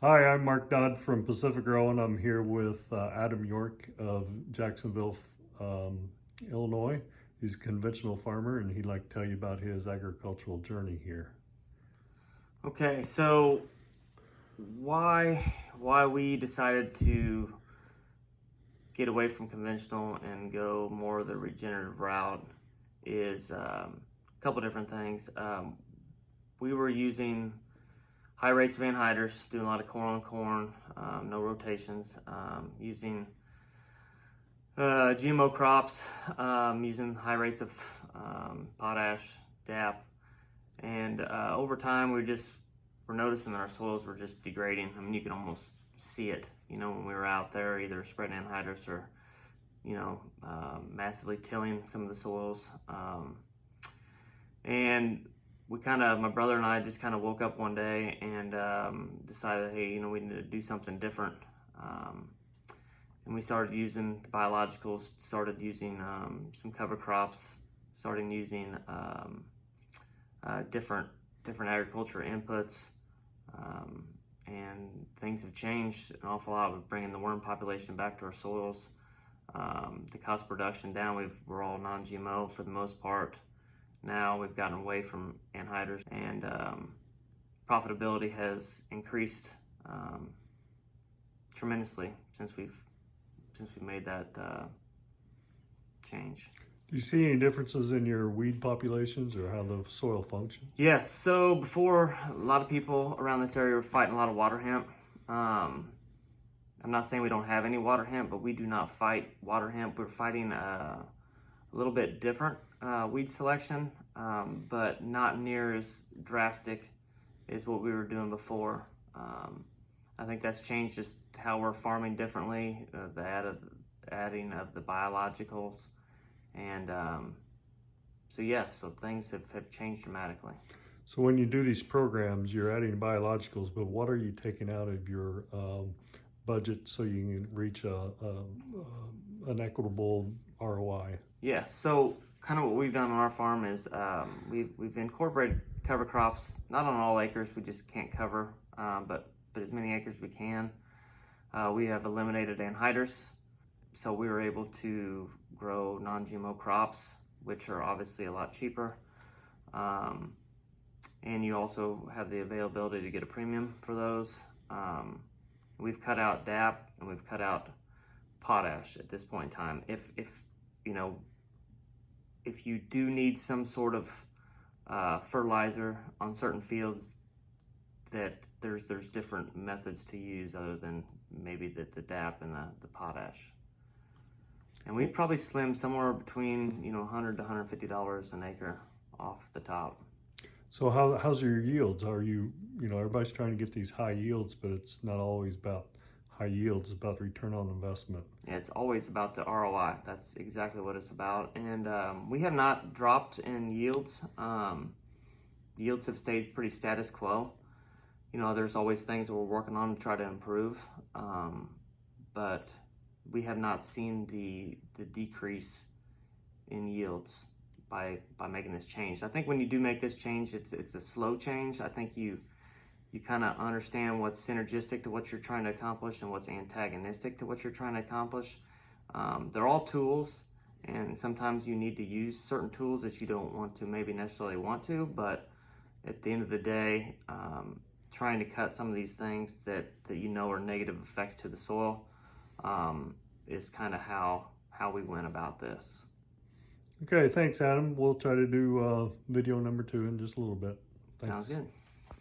Hi, I'm Mark Dodd from Pacific Grow, and I'm here with Adam York of Jacksonville, Illinois. He's a conventional farmer, and he'd like to tell you about his agricultural journey here. Okay, so why we decided to get away from conventional and go more the regenerative route is a couple different things. We were using high rates of anhydrous, doing a lot of corn on corn, no rotations, using GMO crops, using high rates of potash, DAP, and over time we're noticing that our soils were just degrading. I mean, you can almost see it, when we were out there either spreading anhydrous or, massively tilling some of the soils. And my brother and I just kind of woke up one day and decided, hey, we need to do something different. And we started using the biologicals, started using some cover crops, starting using different agriculture inputs, and things have changed an awful lot with bringing the worm population back to our soils. The cost of production down. We're all non-GMO for the most part. Now we've gotten away from anhydrous, and profitability has increased tremendously since we've made that change. Do you see any differences in your weed populations or how the soil functions? Yes, so before, a lot of people around this area were fighting a lot of water hemp. I'm not saying we don't have any water hemp, but we do not fight water hemp. We're fighting a little bit different weed selection, but not near as drastic as what we were doing before. I think that's changed just how we're farming differently, the adding of the biologicals. And so things have changed dramatically. So when you do these programs, you're adding biologicals, but what are you taking out of your budget so you can reach an equitable ROI? Yeah, so kind of what we've done on our farm is we've incorporated cover crops, not on all acres, we just can't cover, but as many acres as we can. We have eliminated anhydrous, so we were able to grow non-GMO crops, which are obviously a lot cheaper. And you also have the availability to get a premium for those. We've cut out DAP and we've cut out potash at this point in time. If you do need some sort of fertilizer on certain fields, that there's different methods to use other than maybe the DAP and the potash. And we've probably slimmed somewhere between $100 to $150 an acre off the top. So how's your yields? Are you everybody's trying to get these high yields, but it's not always about high yields, it's about return on investment. Yeah, it's always about the ROI. That's exactly what it's about. And we have not dropped in yields. Yields have stayed pretty status quo. There's always things that we're working on to try to improve, but we have not seen the decrease in yields by making this change. I think when you do make this change, it's a slow change. I think you kind of understand what's synergistic to what you're trying to accomplish and what's antagonistic to what you're trying to accomplish. They're all tools, and sometimes you need to use certain tools that you don't maybe necessarily want to, but at the end of the day, trying to cut some of these things that are negative effects to the soil is kind of how we went about this. Okay, thanks, Adam. We'll try to do video number 2 in just a little bit. Thanks. Sounds good.